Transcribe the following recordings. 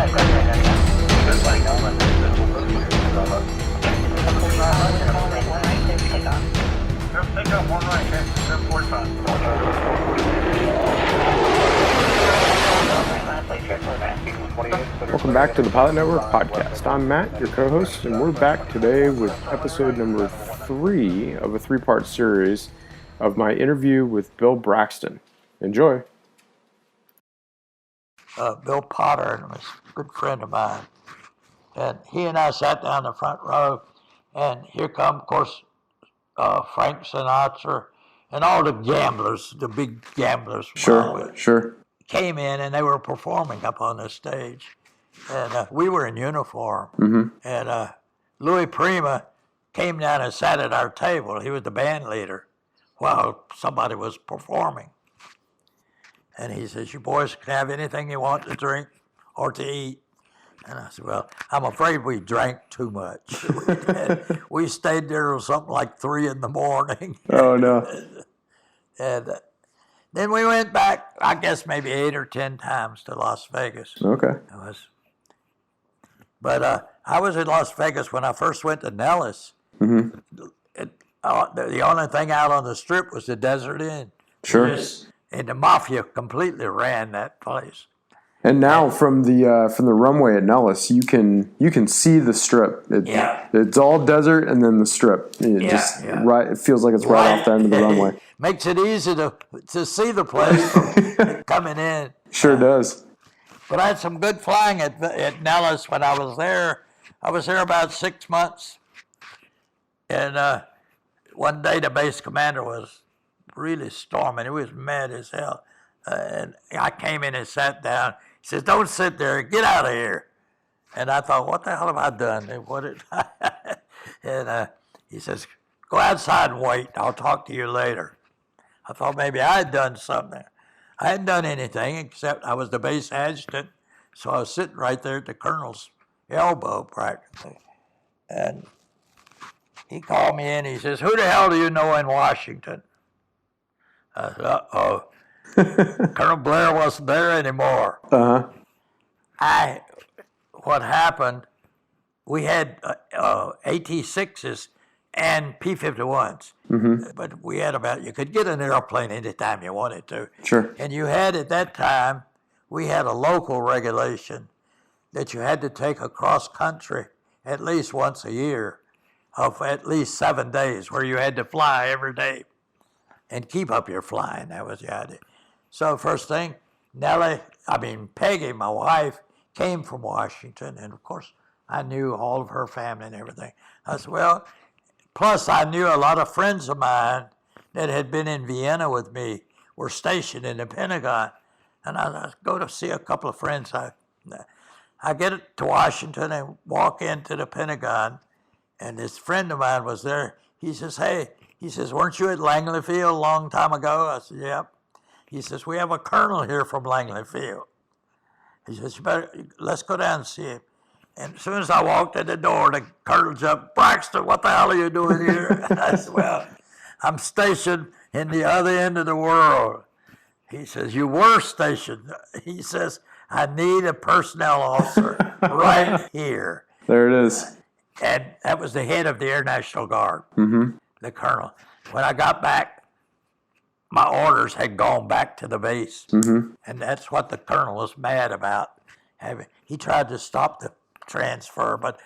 Welcome back to the Pilot Network Podcast. I'm Matt, your co-host, and we're back today with episode number 3 of a 3-part series of my interview with Bill Braxton. Enjoy. Bill Potter was a good friend of mine. And he and I sat down in the front row, and here come, of course, Frank Sinatra and all the gamblers, the big gamblers. Sure. Came in, and they were performing up on the stage. And we were in uniform. Mm-hmm. And Louis Prima came down and sat at our table. He was the band leader while somebody was performing. And he says, "You boys can have anything you want to drink or to eat." And I said, "Well, I'm afraid we drank too much." We stayed there till something like 3 in the morning. Oh, no. And then we went back, I guess maybe 8 or 10 times to Las Vegas. Okay. But I was in Las Vegas when I first went to Nellis. Mm-hmm. The only thing out on the strip was the Desert Inn. Sure. And the mafia completely ran that place. And now from the runway at Nellis, you can see the strip. It's all desert and then the strip. Right. It feels like it's right off the end of the runway. Makes it easy to see the place from coming in. Sure does. But I had some good flying at Nellis when I was there. I was there about 6 months. And one day the base commander was really storming. He was mad as hell. And I came in and sat down. He says, "Don't sit there. Get out of here." And I thought, what the hell have I done? And he says, "Go outside and wait. I'll talk to you later." I thought maybe I had done something. I hadn't done anything except I was the base adjutant, so I was sitting right there at the colonel's elbow practically. And he called me in. He says, "Who the hell do you know in Washington?" I said, "Uh-oh." Colonel Blair wasn't there anymore. Uh-huh. What happened, we had AT-6s and P-51s. Mm-hmm. But we had you could get an airplane anytime you wanted to. Sure. And you had, at that time, we had a local regulation that you had to take across country at least once a year of at least 7 days, where you had to fly every day and keep up your flying. That was the idea. So first thing, Peggy, my wife, came from Washington, and of course I knew all of her family and everything. I said, well, plus I knew a lot of friends of mine that had been in Vienna with me were stationed in the Pentagon, and I go to see a couple of friends. I get to Washington and walk into the Pentagon, and this friend of mine was there. He says, "Hey," he says, "weren't you at Langley Field a long time ago?" I said, "Yep." He says, "We have a colonel here from Langley Field." He says, "Let's go down and see him." And as soon as I walked in the door, the colonel jumped, "Braxton, what the hell are you doing here?" I said, "Well, I'm stationed in the other end of the world." He says, "You were stationed." He says, "I need a personnel officer right here." There it is. And that was the head of the Air National Guard, Mm-hmm. the colonel. When I got back, my orders had gone back to the base. Mm-hmm. And that's what the colonel was mad about. He tried to stop the transfer, but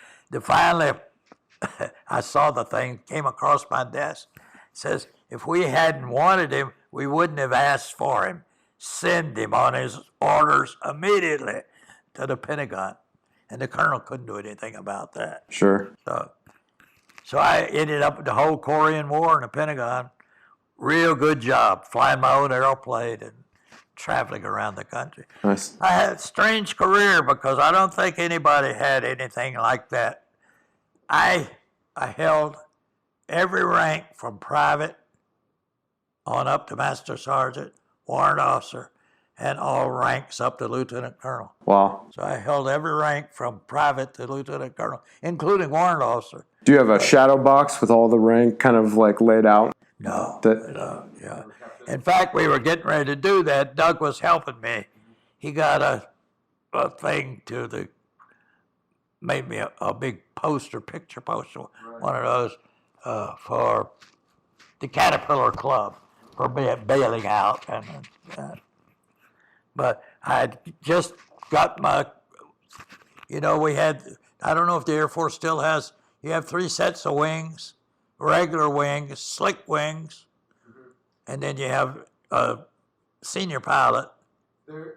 finally I saw the thing, came across my desk. It says, "If we hadn't wanted him, we wouldn't have asked for him. Send him on his orders immediately to the Pentagon." And the colonel couldn't do anything about that. Sure. So I ended up with the whole Korean War in the Pentagon. Real good job, flying my own airplane and traveling around the country. Nice. I had a strange career because I don't think anybody had anything like that. I held every rank from private on up to master sergeant, warrant officer, and all ranks up to lieutenant colonel. Wow. So I held every rank from private to lieutenant colonel, including warrant officer. Do you have a shadow box with all the rank kind of like laid out? No. In fact, we were getting ready to do that. Doug was helping me. He got a thing made me a big picture poster, one of those for the Caterpillar Club for bailing out. But I had just got we had, I don't know if the Air Force still has, you have 3 sets of wings, regular wings, slick wings, and then you have a senior pilot.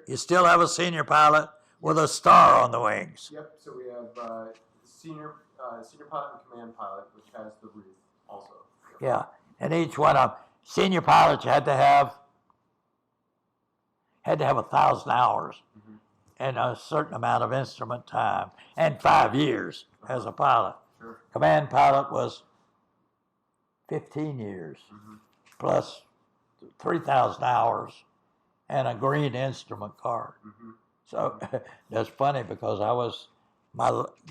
You still have a senior pilot with a star on the wings. Yep. So we have senior pilot and command pilot, which has the wreath also. Yeah, and each one of them, senior pilots had to have 1,000 hours and a certain amount of instrument time and 5 years as a pilot. Sure. Command pilot was 15 years plus 3,000 hours and a green instrument card. So that's funny because I was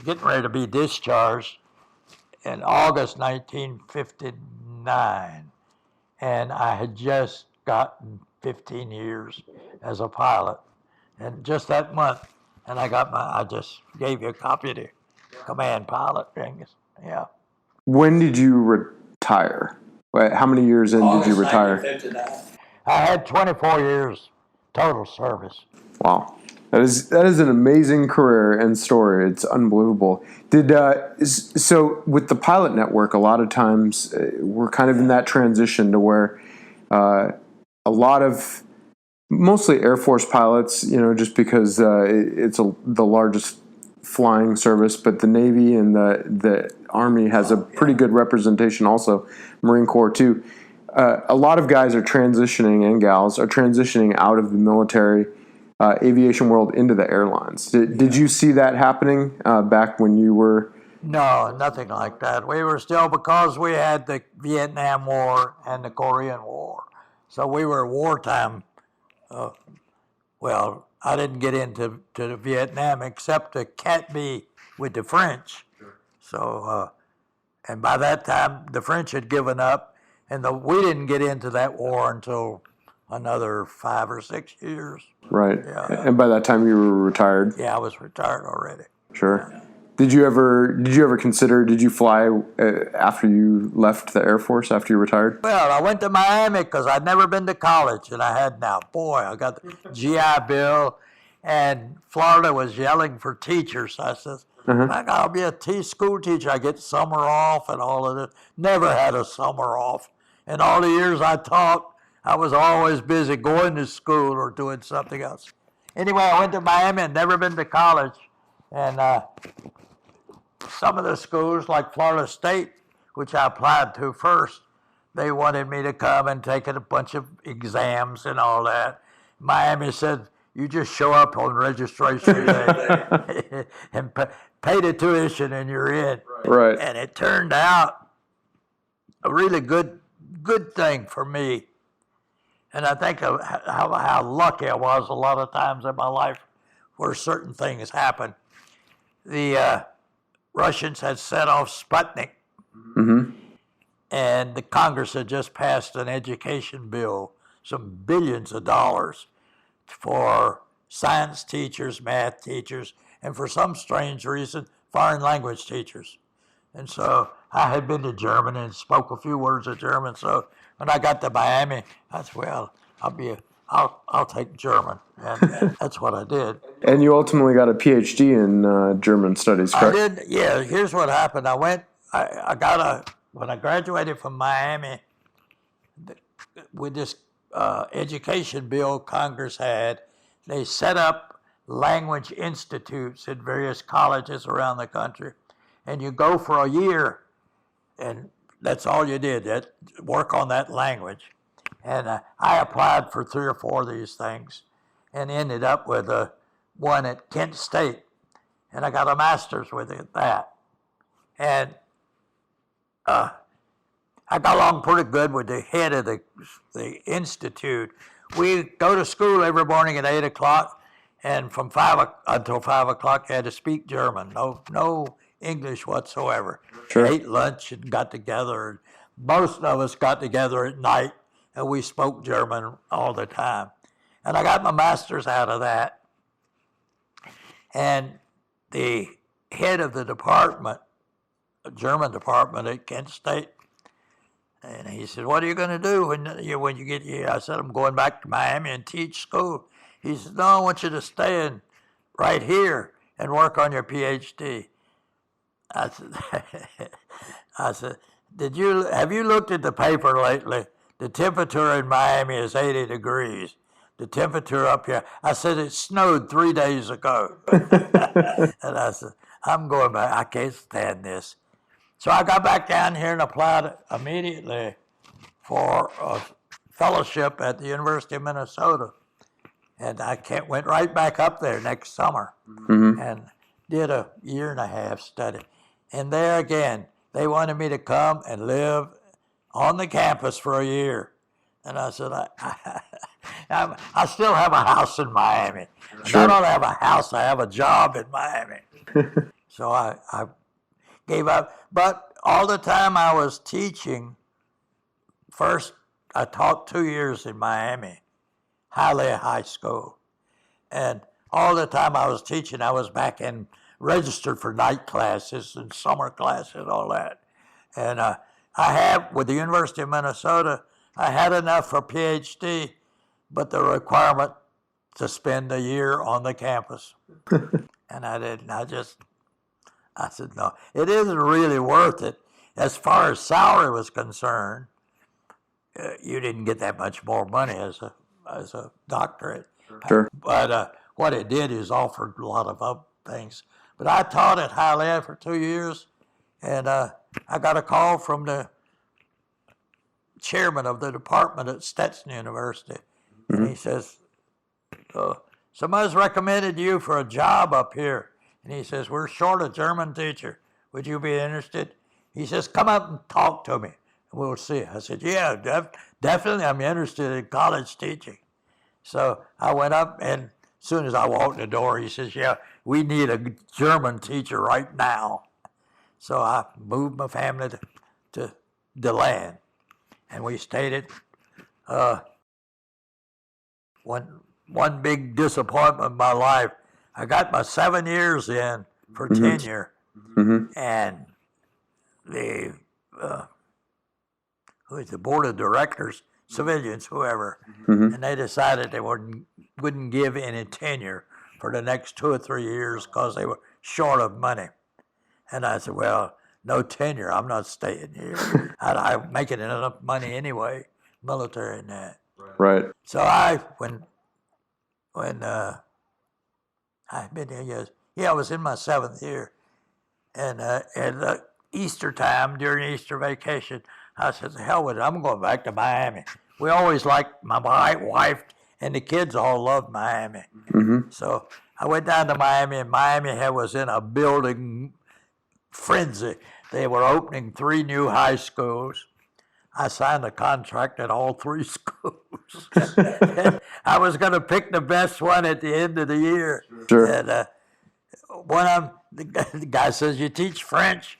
getting ready to be discharged in August 1959, and I had just gotten 15 years as a pilot, and just that month, and I just gave you a copy of the command pilot things. Yeah. When did you retire? How many years in did you retire? 1959. I had 24 years total service. Wow. That is an amazing career and story. It's unbelievable. So with the pilot network, a lot of times we're kind of in that transition to where a lot of mostly Air Force pilots, just because it's the largest flying service, but the Navy and the Army has a pretty good representation also, Marine Corps too. A lot of guys are transitioning, and gals are transitioning out of the military aviation world into the airlines. Did you see that happening back when you were? No, nothing like that. We were still, because we had the Vietnam War and the Korean War. So we were wartime. Well, I didn't get into the Vietnam except to Cat B with the French. Sure. So, and by that time, the French had given up, and we didn't get into that war until another 5 or 6 years. Right. Yeah. And by that time you were retired? Yeah, I was retired already. Sure. Yeah. Did you ever consider, did you fly after you left the Air Force, after you retired? Well, I went to Miami because I'd never been to college, and I got the GI Bill, and Florida was yelling for teachers. So I said, I'll be a school teacher. I get summer off and all of this. Never had a summer off. In all the years I taught, I was always busy going to school or doing something else. Anyway, I went to Miami and never been to college. And some of the schools, like Florida State, which I applied to first, they wanted me to come and take a bunch of exams and all that. Miami said, you just show up on registration day and pay the tuition and you're in. Right. And it turned out a really good thing for me. And I think of how lucky I was a lot of times in my life where certain things happened. The Russians had set off Sputnik, and the Congress had just passed an education bill, some billions of dollars for science teachers, math teachers, and for some strange reason, foreign language teachers. And so I had been to Germany and spoke a few words of German. So when I got to Miami, I said, well, I'll take German. And that's what I did. And you ultimately got a PhD in German studies, correct? I did, yeah. Here's what happened. When I graduated from Miami, with this education bill Congress had, they set up language institutes at various colleges around the country. And you go for a year, and that's all you did, work on that language. And I applied for 3 or 4 of these things and ended up with one at Kent State. And I got a master's with that. And I got along pretty good with the head of the institute. We go to school every morning at 8 o'clock, and from 5 until 5 o'clock, you had to speak German. No English whatsoever. Sure. Ate lunch and got together. Most of us got together at night, and we spoke German all the time. And I got my master's out of that. And the head of the department, a German department at Kent State, and he said, "What are you going to do when you get here?" I said, "I'm going back to Miami and teach school." He said, "No, I want you to stay right here and work on your PhD." I said, I said, have you looked at the paper lately? The temperature in Miami is 80 degrees. The temperature up here, I said, it snowed 3 days ago. And I said, I'm going back. I can't stand this. So I got back down here and applied immediately for a fellowship at the University of Minnesota. And I went right back up there next summer and did a 1.5 year study. And there again, they wanted me to come and live on the campus for a year. And I said, I still have a house in Miami. Sure. I don't have a house, I have a job in Miami. So I gave up. But all the time I was teaching, first I taught 2 years in Miami, Hialeah High School. And all the time I was teaching, I was back in registered for night classes and summer classes and all that. And I have, with the University of Minnesota, I had enough for PhD, but the requirement to spend a year on the campus. And I didn't. I said, no, it isn't really worth it. As far as salary was concerned, you didn't get that much more money as a doctorate. Sure. But what it did is offered a lot of other things. But I taught at Hialeah for 2 years, and I got a call from the chairman of the department at Stetson University. And he says, somebody's recommended you for a job up here. And he says, we're short a German teacher. Would you be interested? He says, come up and talk to me, and we'll see. I said, yeah, definitely I'm interested in college teaching. So I went up, and as soon as I walked in the door, he says, yeah, we need a German teacher right now. So I moved my family to DeLand, and we stayed at one big disappointment in my life. I got my 7 years in for tenure, and the board of directors, civilians, whoever, and they decided they wouldn't give any tenure for the next 2 or 3 years because they were short of money. And I said, well, no tenure, I'm not staying here. I'm making enough money anyway, military and that. Right. So when I've been here years, I was in my 7th year. And at Easter time, during Easter vacation, I said, the hell with it, I'm going back to Miami. We always liked, my wife and the kids all loved Miami. So I went down to Miami, and Miami was in a building frenzy. They were opening 3 new high schools. I signed a contract at all 3 schools. I was going to pick the best one at the end of the year. Sure. And the guy says, you teach French?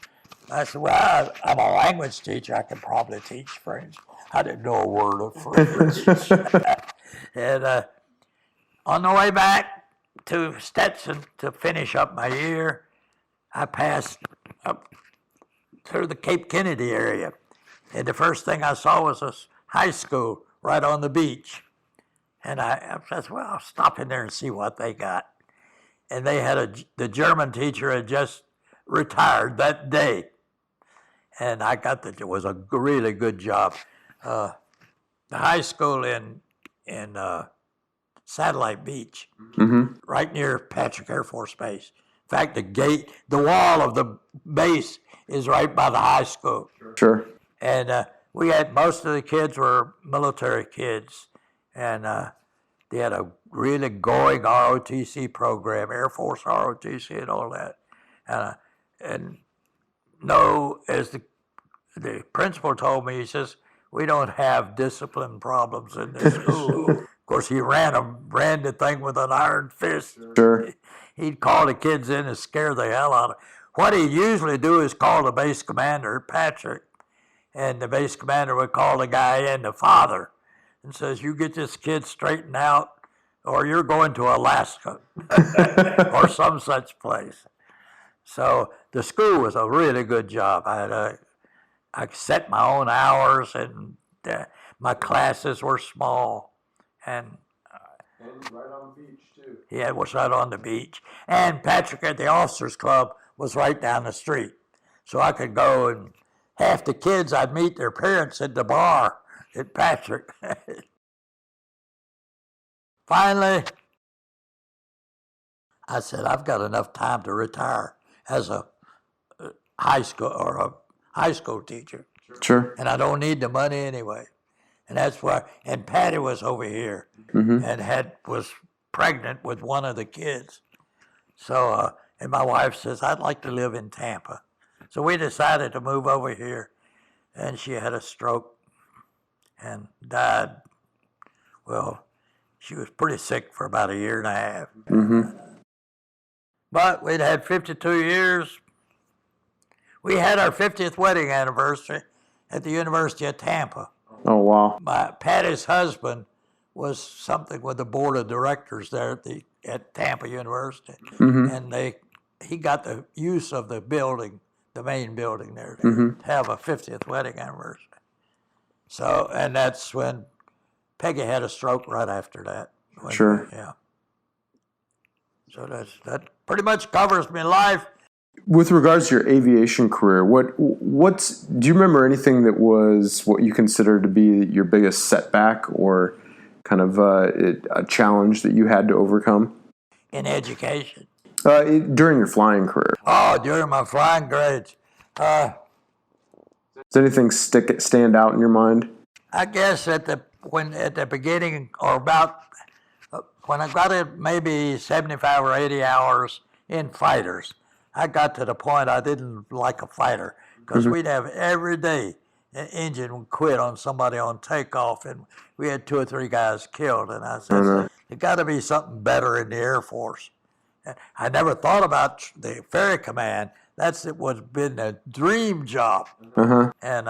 I said, well, I'm a language teacher. I can probably teach French. I didn't know a word of French. And on the way back to Stetson to finish up my year, I passed up through the Cape Kennedy area. And the first thing I saw was a high school right on the beach. And I said, well, I'll stop in there and see what they got. And they had the German teacher had just retired that day. And I got that it was a really good job. The high school in Satellite Beach, right near Patrick Air Force Base. In fact, the wall of the base is right by the high school. Sure. And we had, most of the kids were military kids, and they had a really going ROTC program, Air Force ROTC and all that. And no, as the principal told me, he says, we don't have discipline problems in this school. Of course, he ran the thing with an iron fist. Sure. He'd call the kids in and scare the hell out of them. What he'd usually do is call the base commander, Patrick, and the base commander would call the guy in, the father, and says, you get this kid straightened out, or you're going to Alaska or some such place. So the school was a really good job. I set my own hours, and my classes were small, and right on the beach, too. yeah, it was right on the beach. And Patrick at the Officers Club was right down the street. So I could go, and half the kids, I'd meet their parents at the bar at Patrick. Finally, I said, I've got enough time to retire as a high school teacher. Sure. And I don't need the money anyway. And that's why, and Patty was over here Mm-hmm. and was pregnant with one of the kids. So, and my wife says, I'd like to live in Tampa. So we decided to move over here, and she had a stroke and died. Well, she was pretty sick for about a year and a half. Mm-hmm. But we'd had 52 years. We had our 50th wedding anniversary at the University of Tampa. Oh, wow. Patty's husband was something with the board of directors there at Tampa University, Mm-hmm. and he got the use of the building, the main building there, Mm-hmm. to have a 50th wedding anniversary. So, and that's when Peggy had a stroke right after that. Sure. Yeah. So that pretty much covers my life. With regards to your aviation career, do you remember anything that was what you consider to be your biggest setback or kind of a challenge that you had to overcome? In education. During your flying career. Oh, during my flying grades. Does anything stand out in your mind? I guess at the beginning, or about when I got it, maybe 75 or 80 hours in fighters, I got to the point I didn't like a fighter, because Mm-hmm. we'd have every day an engine would quit on somebody on takeoff, and we had 2 or 3 guys killed. And I said, no. There got to be something better in the Air Force. I never thought about the ferry command. It was been a dream job, Uh-huh. and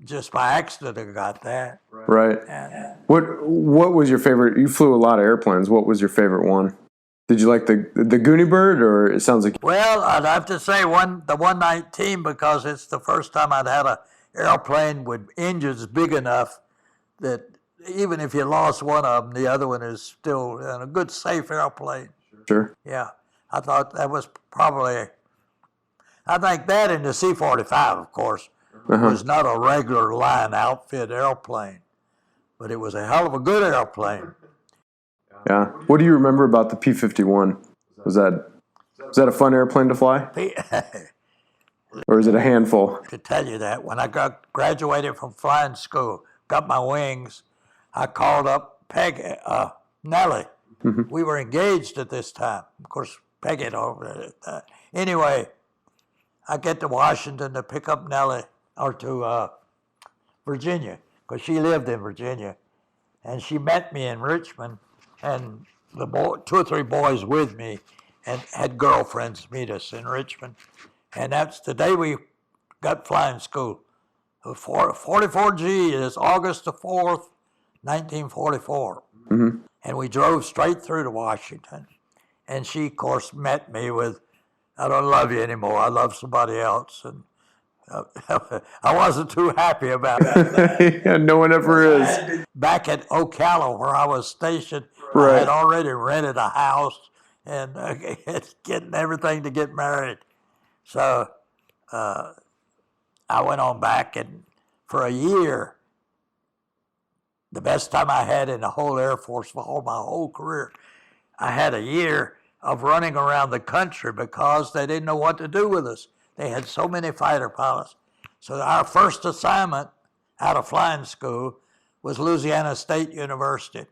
just by accident I got that. Right. And, What was your favorite? You flew a lot of airplanes. What was your favorite one? Did you like the Goonie Bird, or it sounds like... well, I'd have to say the 119, because it's the first time I'd had an airplane with engines big enough that even if you lost one of them, the other one is still a good, safe airplane. Sure. Yeah, I thought that was probably... I think that and the C-45, of course, Uh-huh. was not a regular line outfit airplane, but it was a hell of a good airplane. Yeah. What do you remember about the P-51? Was that a fun airplane to fly, or is it a handful? To tell you that, when I graduated from flying school, got my wings, I called up Nellie. Mm-hmm. We were engaged at this time. Of course, Peggy had over it. Anyway, I get to Washington to pick up Nellie, or to Virginia, because she lived in Virginia. And she met me in Richmond, and 2 or 3 boys with me, and had girlfriends meet us in Richmond. And that's the day we got flying school. 44G is August the 4th, 1944. Mm-hmm. And we drove straight through to Washington. And she, of course, met me with, I don't love you anymore, I love somebody else. And I wasn't too happy about that. Yeah, no one ever is. Back at Ocala, where I was stationed, I Right. had already rented a house and getting everything to get married. So I went on back, and for a year, the best time I had in the whole Air Force for my whole career, I had a year of running around the country because they didn't know what to do with us. They had so many fighter pilots. So our first assignment out of flying school was Louisiana State University.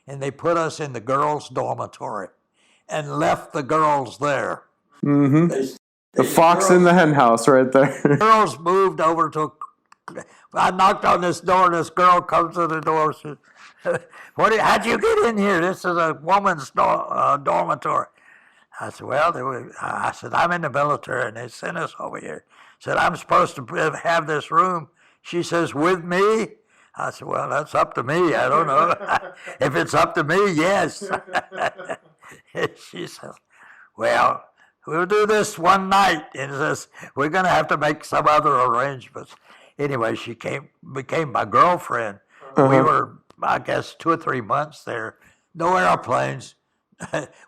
And they put us in the girls' dormitory and left the girls there. Mm-hmm. The fox in the hen house right there. Girls moved over to, I knocked on this door, and this girl comes to the door and says, how'd you get in here? This is a woman's dormitory. I said, I said, I'm in the military, and they sent us over here. Said, I'm supposed to have this room. She says, with me? I said, well, that's up to me. I don't know. If it's up to me, yes. She says, well, we'll do this one night. And says, we're going to have to make some other arrangements. Anyway, she became my girlfriend. Uh-huh. We were, I guess, 2 or 3 months there. No airplanes.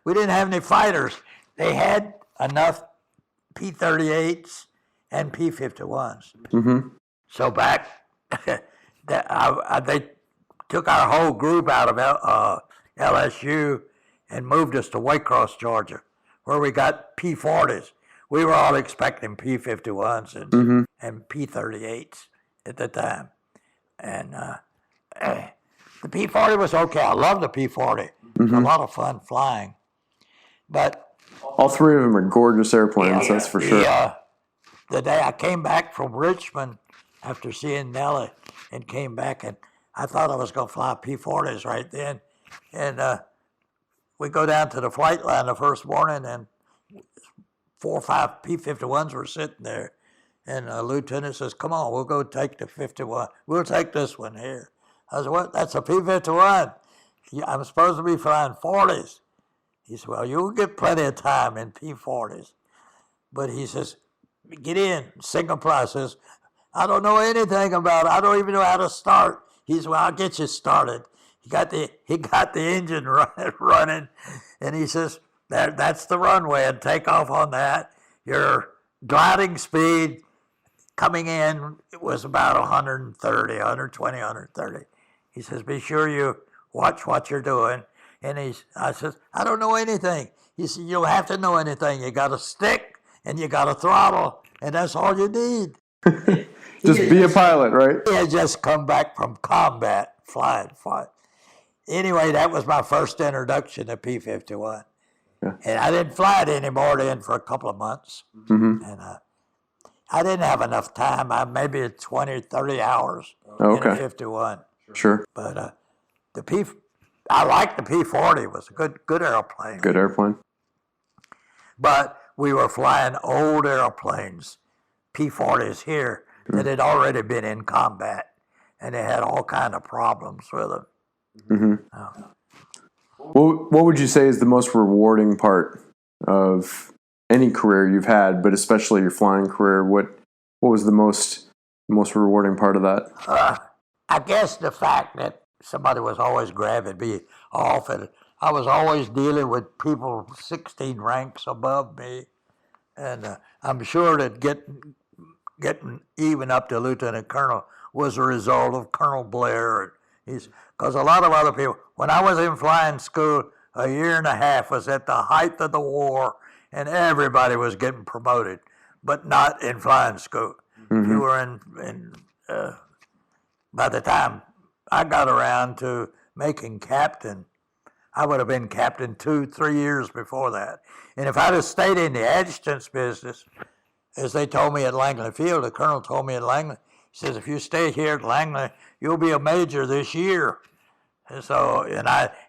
We didn't have any fighters. They had enough P-38s and P-51s. Mm-hmm. So back, they took our whole group out of LSU and moved us to Waycross, Georgia, where we got P-40s. We were all expecting P-51s and P-38s at the time. And the P-40 was okay. I love the P-40. It was a lot of fun flying. But all three of them are gorgeous airplanes, that's for sure. The day I came back from Richmond after seeing Nellie and came back, and I thought I was going to fly P-40s right then. And we go down to the flight line the first morning, and 4 or 5 P-51s were sitting there. And the lieutenant says, come on, we'll go take the 51. We'll take this one here. I said, what? That's a P-51. I'm supposed to be flying 40s. He said, well, you'll get plenty of time in P-40s. But he says, get in. Single fly says, I don't know anything about it. I don't even know how to start. He said, well, I'll get you started. He got the engine running, and he says, that's the runway, and take off on that. Your gliding speed coming in, it was about 130, 120, 130. He says, be sure you watch what you're doing. And I says, I don't know anything. He said, you don't have to know anything. You got a stick and you got a throttle, and that's all you need. Just be a pilot, right? He had just come back from combat, flying. Anyway, that was my first introduction to P-51. Yeah. And I didn't fly it anymore then for a couple of months. Mm-hmm. And I didn't have enough time. Maybe 20, 30 hours in a 51. Sure. But I liked the P-40. It was a good airplane. Good airplane. But we were flying old airplanes, P-40s here, that had already been in combat, and they had all kind of problems with them. Mm-hmm. What would you say is the most rewarding part of any career you've had, but especially your flying career? What was the most rewarding part of that? I guess the fact that somebody was always grabbing me off, and I was always dealing with people 16 ranks above me, and I'm sure that getting even up to lieutenant colonel was a result of Colonel Blair. Because a lot of other people, when I was in flying school, a year and a half was at the height of the war, and everybody was getting promoted, but not in flying school. If you were by the time I got around to making captain, I would have been captain 2-3 years before that. And if I'd have stayed in the adjutant's business, as they told me at Langley Field, the colonel told me at Langley, he says, if you stay here at Langley, you'll be a major this year. And so,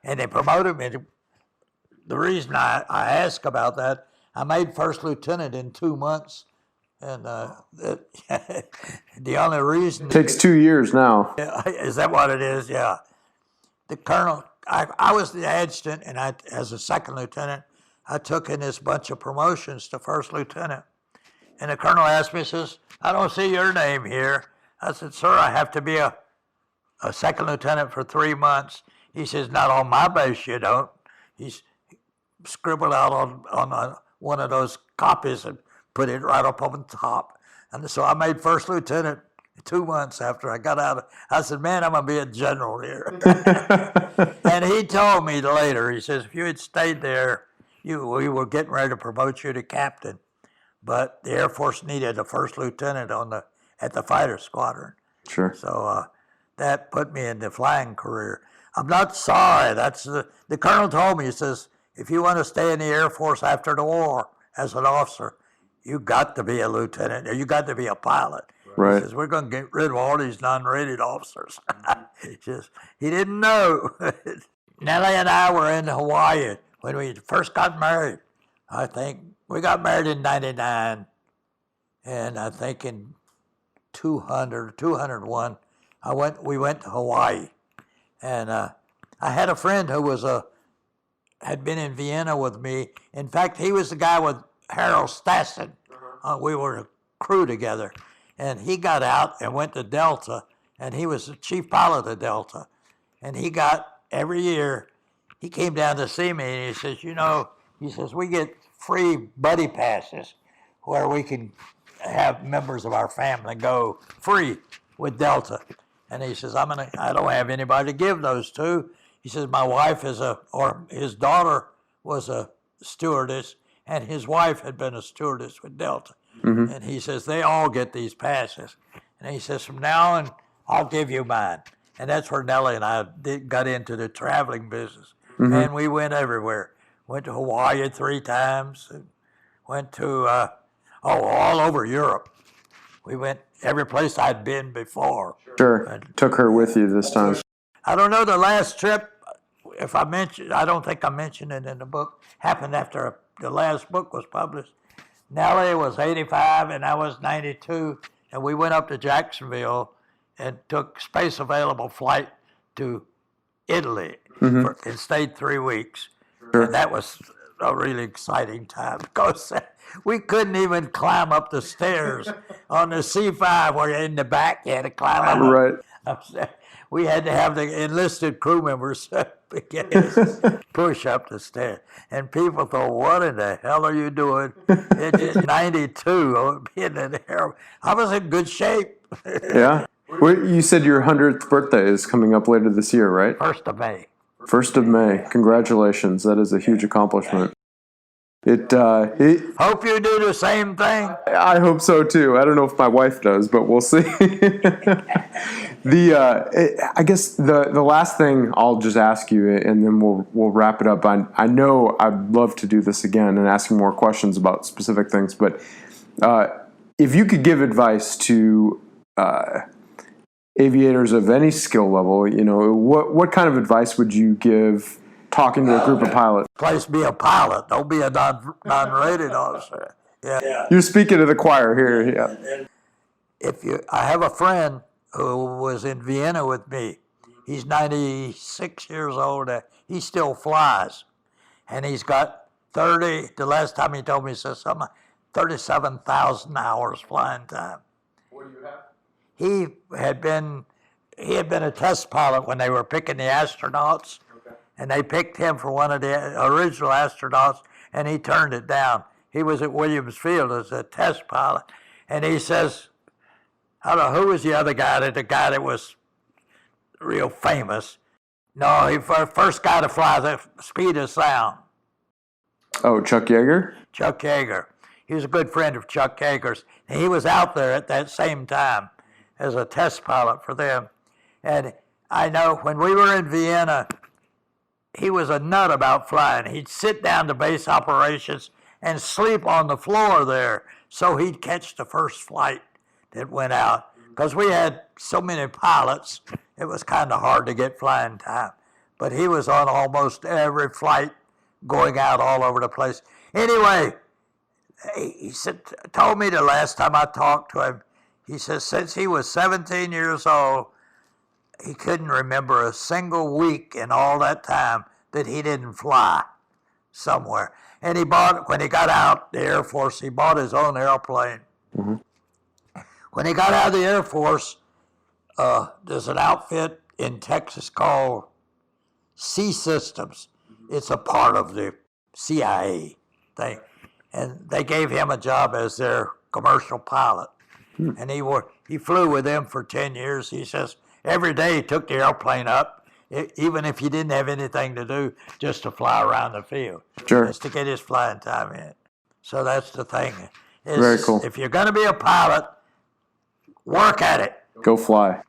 and they promoted me. The reason I ask about that, I made first lieutenant in 2 months. And the only reason... It takes 2 years now. Is that what it is? Yeah. The colonel, I was the adjutant, and as a second lieutenant, I took in this bunch of promotions to first lieutenant. And the colonel asked me, says, I don't see your name here. I said, sir, I have to be a second lieutenant for 3 months. He says, not on my base, you don't. He's scribbled out on one of those copies and put it right up on the top. And so I made first lieutenant 2 months after I got out. I said, man, I'm going to be a general here. And he told me later, he says, if you had stayed there, we were getting ready to promote you to captain. But the Air Force needed a first lieutenant at the fighter squadron. Sure. So that put me in the flying career. I'm not sorry. The colonel told me, he says, if you want to stay in the Air Force after the war as an officer, you got to be a lieutenant, or you got to be a pilot. Right. He says, we're going to get rid of all these non-rated officers. He didn't know. Nellie and I were in Hawaii when we first got married. I think we got married in 99, and I think in 201, We went to Hawaii, and I had a friend who had been in Vienna with me. In fact, he was the guy with Harold Stassen. We were a crew together, and he got out and went to Delta, and he was the chief pilot of Delta. And every year, he came down to see me, and he says, we get free buddy passes where we can have members of our family go free with Delta. And he says, I don't have anybody to give those to. He says, my wife his daughter was a stewardess, and his wife had been a stewardess with Delta. Mm-hmm. And he says, they all get these passes. And he says, from now on, I'll give you mine. And that's where Nellie and I got into the traveling business. Mm-hmm. And we went everywhere. Went to Hawaii 3 times. And went to, all over Europe. We went every place I'd been before. Sure. And took her with you this time. I don't know the last trip, I don't think I mentioned it in the book, happened after the last book was published. Nellie was 85 and I was 92, and we went up to Jacksonville and took space available flight to Italy and stayed 3 weeks. Sure. And that was a really exciting time because we couldn't even climb up the stairs on the C5 where in the back you had to climb up. Right. Upstairs. We had to have the enlisted crew members push up the stairs. And people thought, what in the hell are you doing? It's 92, being in the air. I was in good shape. Yeah. Well, you said your 100th birthday is coming up later this year, right? 1st of May. 1st of May. Congratulations. That is a huge accomplishment. Hope you do the same thing. I hope so too. I don't know if my wife does, but we'll see. I guess the last thing I'll just ask you, and then we'll wrap it up. I know I'd love to do this again and ask you more questions about specific things, but if you could give advice to aviators of any skill level, what kind of advice would you give? Talking to a group of pilots. Place be a pilot. Don't be a non-rated officer. Yeah. You're speaking to the choir here. Yeah. I have a friend who was in Vienna with me. He's 96 years old. He still flies, and he's got the last time he told me, he said something, 37,000 hours flying time. What do you have? He had been a test pilot when they were picking the astronauts. And they picked him for one of the original astronauts, and he turned it down. He was at Williams Field as a test pilot. And he says, I don't know, who was the other guy, the guy that was real famous? No, he was the first guy to fly the speed of sound. Oh, Chuck Yeager? Chuck Yeager. He was a good friend of Chuck Yeager's. And he was out there at that same time as a test pilot for them. And I know when we were in Vienna, he was a nut about flying. He'd sit down to base operations and sleep on the floor there so he'd catch the first flight that went out. Because we had so many pilots, it was kind of hard to get flying time. But he was on almost every flight going out all over the place. Anyway, he told me the last time I talked to him, he says since he was 17 years old, he couldn't remember a single week in all that time that he didn't fly somewhere. And when he got out the Air Force, he bought his own airplane. Mm-hmm. When he got out of the Air Force, there's an outfit in Texas called Sea Systems. It's a part of the CIA thing. And they gave him a job as their commercial pilot. Hmm. And he flew with them for 10 years. He says, every day he took the airplane up, even if he didn't have anything to do, just to fly around the field. Sure. Just to get his flying time in. So that's the thing. Very cool. If you're going to be a pilot, work at it. Go fly.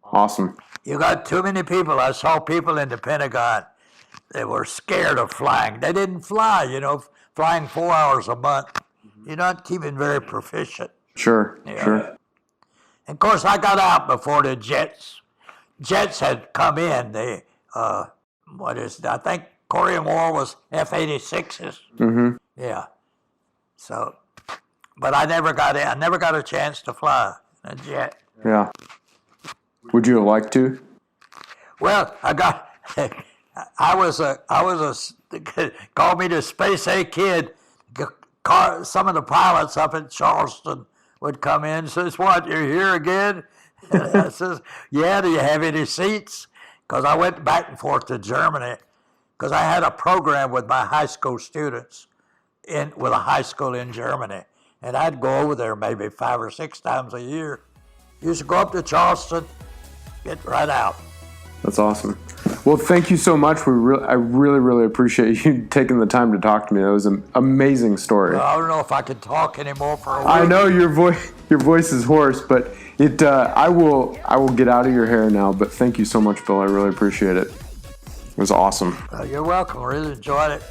Awesome. You got too many people. I saw people in the Pentagon. They were scared of flying. They didn't fly, flying 4 hours a month. You're not keeping very proficient. Sure, sure. And of course, I got out before the jets. Jets had come in. I think Korean War was F-86s. Mm-hmm. Yeah. So, but I never got in. I never got a chance to fly a jet. Yeah. Would you have liked to? Well, call me the Space A Kid. Some of the pilots up in Charleston would come in and says, "What, you're here again?" And I says, "Yeah, do you have any seats?" Because I went back and forth to Germany because I had a program with my high school students with a high school in Germany. And I'd go over there maybe 5 or 6 times a year. Used to go up to Charleston, get right out. That's awesome. Well, thank you so much. I really, really appreciate you taking the time to talk to me. That was an amazing story. Well, I don't know if I can talk anymore for a week. I know your voice is hoarse, but I will get out of your hair now. But thank you so much, Bill. I really appreciate it. It was awesome. You're welcome. I really enjoyed it.